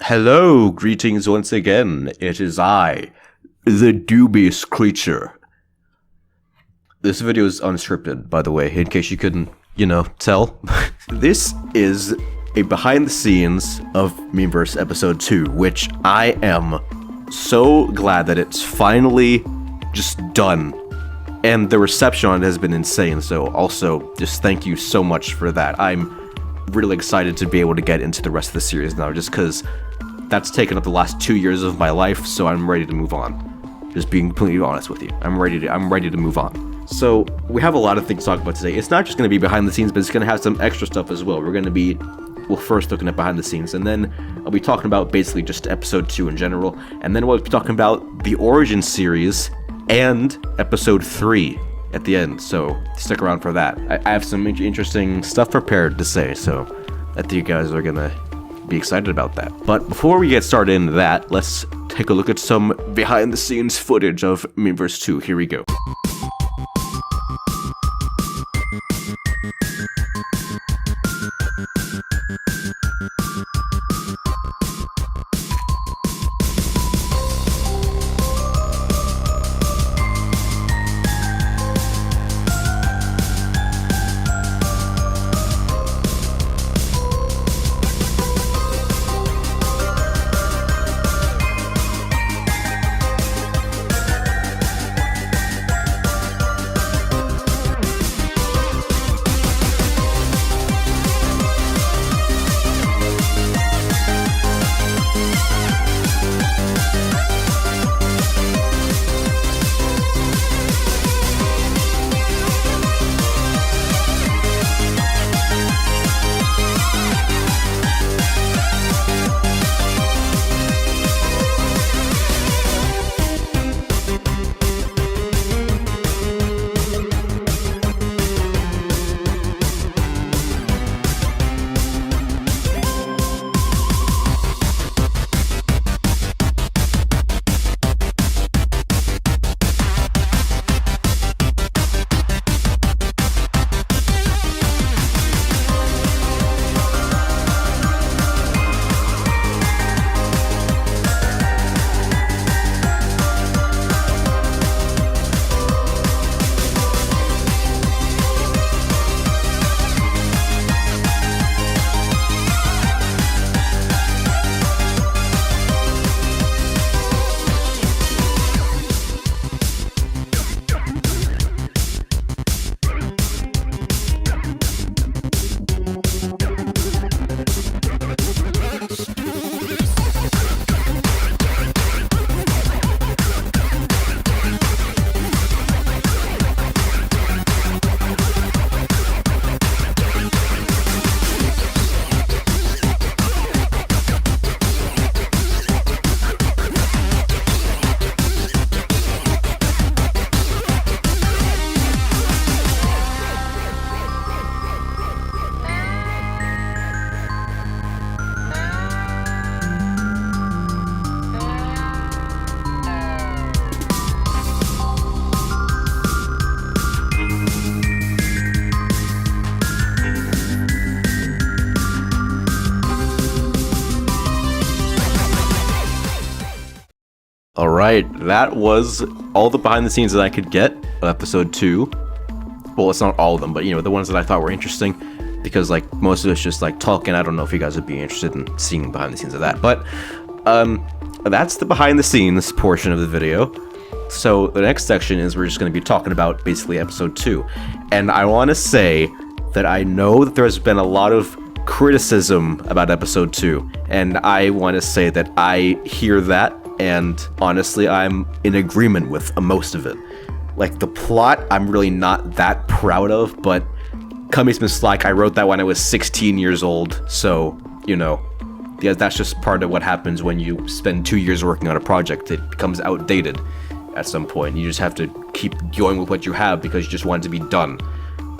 Hello, greetings once again. It is I, the dubious creature. This video is unscripted, by the way, in case you couldn't, tell. This is a behind the scenes of Memeverse episode 2, which I am so glad that it's finally just done. And the reception on it has been insane, so also just thank you so much for that. I'm really excited to be able to get into the rest of the series now, just because that's taken up the last 2 years of my life, so I'm ready to move on. Just being completely honest with you. I'm ready to move on. So, we have a lot of things to talk about today. It's not just going to be behind the scenes, but it's going to have some extra stuff as well. We're going to be, first looking at behind the scenes, and then I'll be talking about basically just episode 2 in general, and then we'll be talking about the Origin series and episode 3 at the end, so stick around for that. I have some interesting stuff prepared to say, so I think you guys are going to be excited about that. But before we get started into that, let's take a look at some behind the scenes footage of Memeverse 2. Here we go. Alright, that was all the behind the scenes that I could get of episode 2. Well, it's not all of them, but the ones that I thought were interesting, because most of it's just talking. I don't know if you guys would be interested in seeing behind the scenes of that, but that's the behind the scenes portion of the video. So the next section is we're just going to be talking about basically episode 2. And I want to say that I know that there's been a lot of criticism about episode 2, and I want to say that I hear that, and honestly, I'm in agreement with most of it. The plot, I'm really not that proud of, but Cut Me Some Slack, I wrote that when I was 16 years old, so, yeah, that's just part of what happens when you spend 2 years working on a project. It becomes outdated at some point. You just have to keep going with what you have because you just want it to be done.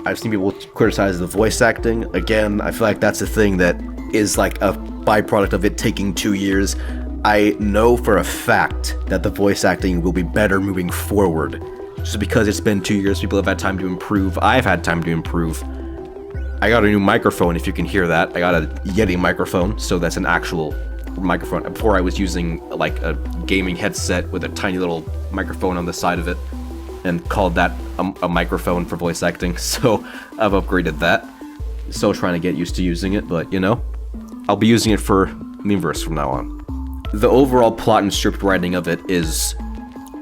I've seen people criticize the voice acting. Again, I feel like that's a thing that is a byproduct of it taking 2 years. I know for a fact that the voice acting will be better moving forward. Just because it's been 2 years, people have had time to improve. I've had time to improve. I got a new microphone, if you can hear that. I got a Yeti microphone, so that's an actual microphone. Before I was using like a gaming headset with a tiny little microphone on the side of it, and called that a microphone for voice acting. So I've upgraded that. Still trying to get used to using it, but you know, I'll be using it for Memeverse from now on. The overall plot and script writing of it is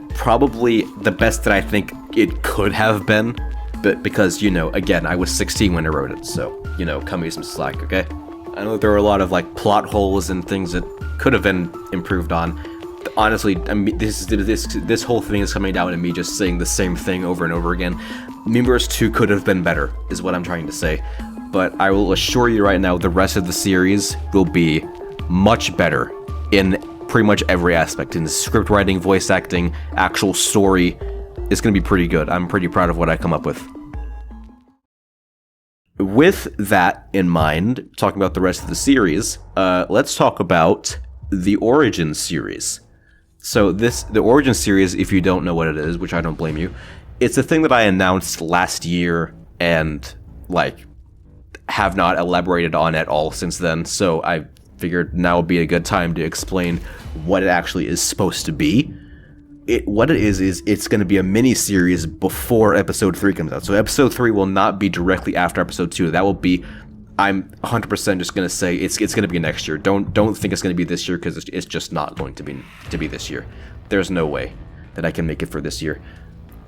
probably the best that I think it could have been, but because, you know, again, I was 16 when I wrote it, so, you know, cut me some slack, okay? I know there were a lot of, like, plot holes and things that could have been improved on. Honestly, I mean, this whole thing is coming down to me just saying the same thing over and over again. Memeverse 2 could have been better, is what I'm trying to say. But I will assure you right now, the rest of the series will be much better in pretty much every aspect. In script writing, voice acting, actual story, it's going to be pretty good. I'm pretty proud of what I come up with. With that in mind, talking about the rest of the series, let's talk about the Origins series. So the Origins series, if you don't know what it is, which I don't blame you, it's a thing that I announced last year and, like, have not elaborated on at all since then, so I figured now would be a good time to explain what it actually is supposed to be. What it is it's going to be a mini-series before Episode 3 comes out. So Episode 3 will not be directly after Episode 2. That will be, I'm 100% just going to say it's going to be next year. Don't think it's going to be this year, because it's just not going to be this year. There's no way that I can make it for this year.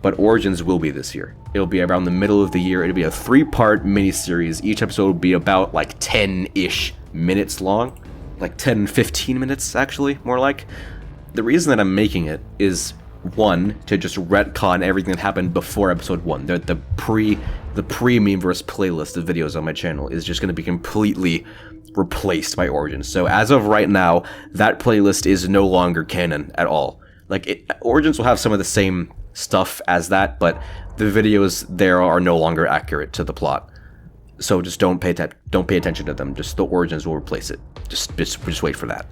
But Origins will be this year. It'll be around the middle of the year. It'll be a 3-part mini-series. Each episode will be about like 10-ish minutes long. Like 10, 15 minutes, actually, more like. The reason that I'm making it is, one, to just retcon everything that happened before Episode 1. The pre-Memeverse playlist of videos on my channel is just going to be completely replaced by Origins. So as of right now, that playlist is no longer canon at all. Like, Origins will have some of the same stuff as that, but the videos there are no longer accurate to the plot. So just don't pay attention to them. Just the Origins will replace it. Just wait for that.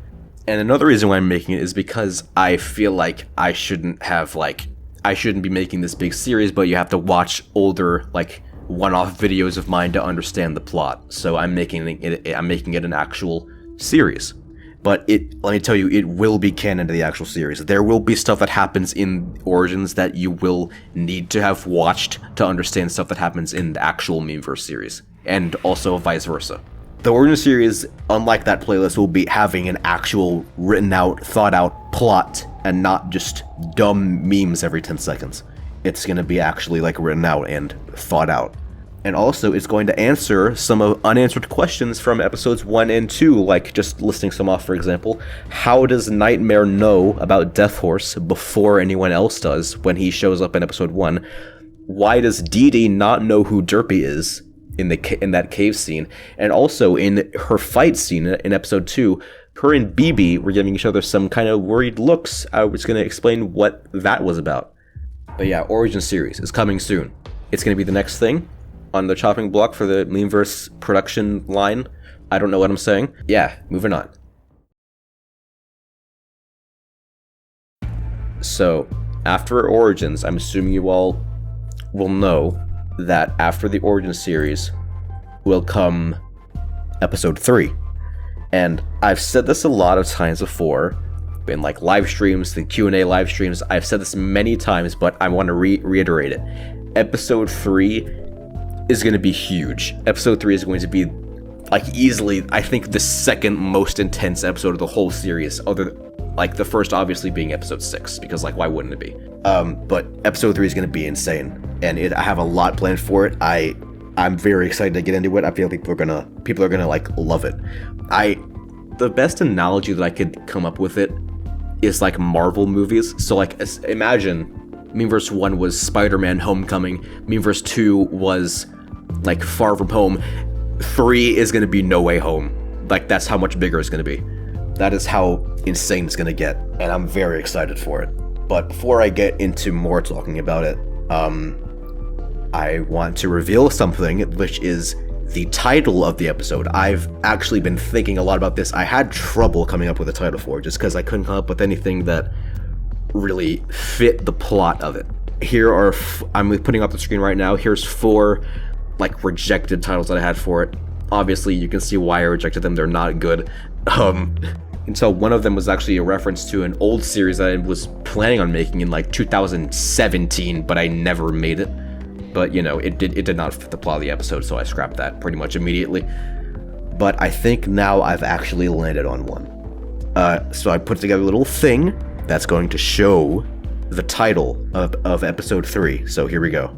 And another reason why I'm making it is because I feel like I shouldn't be making this big series, but you have to watch older, like, one-off videos of mine to understand the plot. So I'm making it an actual series. But let me tell you, it will be canon to the actual series. There will be stuff that happens in Origins that you will need to have watched to understand stuff that happens in the actual Memeverse series, and also vice versa. The Origins series, unlike that playlist, will be having an actual written out, thought out plot, and not just dumb memes every 10 seconds. It's going to be actually, like, written out and thought out. And also, it's going to answer some of unanswered questions from episodes 1 and 2, like, just listing some off, for example. How does Nightmare know about Death Horse before anyone else does when he shows up in episode 1? Why does Dee Dee not know who Derpy is in that cave scene? And also, in her fight scene in episode 2, her and BB were giving each other some kind of worried looks. I was going to explain what that was about. But yeah, Origin series is coming soon. It's going to be the next thing on the chopping block for the Memeverse production line. I don't know what I'm saying. Yeah, moving on. So, after Origins, I'm assuming you all will know that after the Origins series will come Episode 3. And I've said this a lot of times before, in like live streams, the Q&A live streams. I've said this many times, but I want to reiterate it. Episode 3 is going to be huge. Episode 3 is going to be, like, easily, I think, the second most intense episode of the whole series, other, like, the first obviously being episode 6, because, like, why wouldn't it be? But episode 3 is going to be insane, and I have a lot planned for it. I'm very excited to get into it. I feel like people are gonna like love it. The best analogy that I could come up with it is like Marvel movies. So, like, imagine Memeverse 1 was Spider-Man Homecoming, Memeverse 2 was like Far From Home, 3 is gonna be No Way Home. Like, that's how much bigger it's gonna be. That is how insane it's gonna get, and I'm very excited for it. But before I get into more talking about it, I want to reveal something, which is the title of the episode. I've actually been thinking a lot about this. I had trouble coming up with a title for it, just because I couldn't come up with anything that really fit the plot of it. Here are, I'm putting up the screen right now, here's 4 like rejected titles that I had for it. Obviously you can see why I rejected them, they're not good. until one of them was actually a reference to an old series that I was planning on making in like 2017, but I never made it. But, you know, it did not fit the plot of the episode, so I scrapped that pretty much immediately. But I think now I've actually landed on one. So I put together a little thing that's going to show the title of episode 3. So here we go.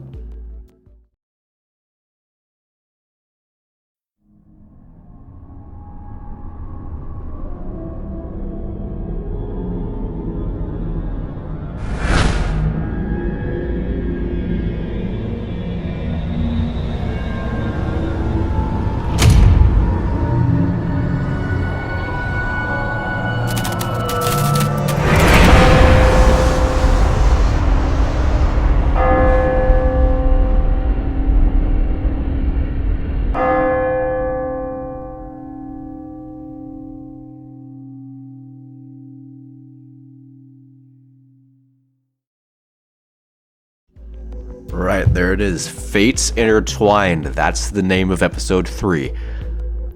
Right, there it is. Fates Intertwined. That's the name of episode 3.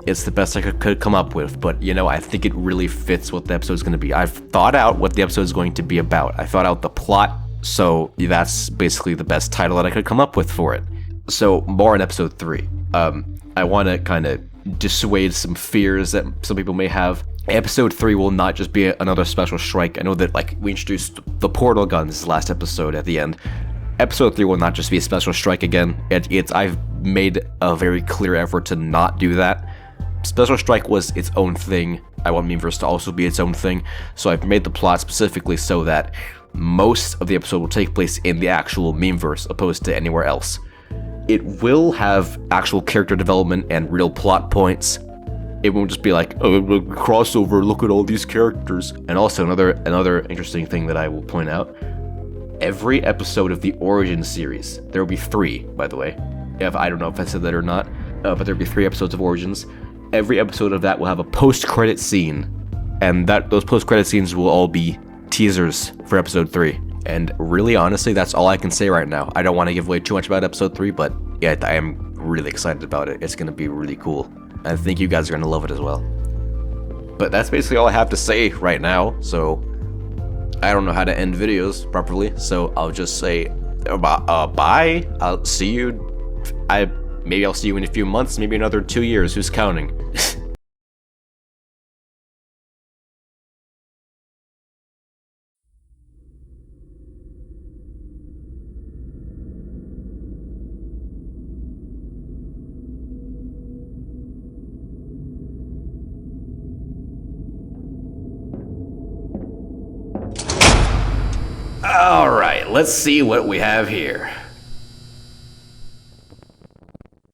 It's the best I could come up with, but, you know, I think it really fits what the episode's going to be. I've thought out what the episode's going to be about. I thought out the plot, so that's basically the best title that I could come up with for it. So, more on episode 3. I want to kind of dissuade some fears that some people may have. Episode 3 will not just be another special strike. I know that, like, we introduced the portal guns last episode at the end. Episode 3 will not just be a special strike again. I've made a very clear effort to not do that. Special strike was its own thing. I want Memeverse to also be its own thing. So I've made the plot specifically so that most of the episode will take place in the actual Memeverse, opposed to anywhere else. It will have actual character development and real plot points. It won't just be like, oh, crossover, look at all these characters. And also another interesting thing that I will point out. Every episode of the Origin series, there will be 3, by the way. I don't know if I said that or not, but there will be 3 episodes of Origins. Every episode of that will have a post-credit scene, and those post-credit scenes will all be teasers for episode 3. And really, honestly, that's all I can say right now. I don't want to give away too much about episode 3, but yeah, I am really excited about it. It's going to be really cool. I think you guys are going to love it as well. But that's basically all I have to say right now, so I don't know how to end videos properly, so I'll just say bye. I'll see you. Maybe I'll see you in a few months, maybe another 2 years. Who's counting? All right, let's see what we have here.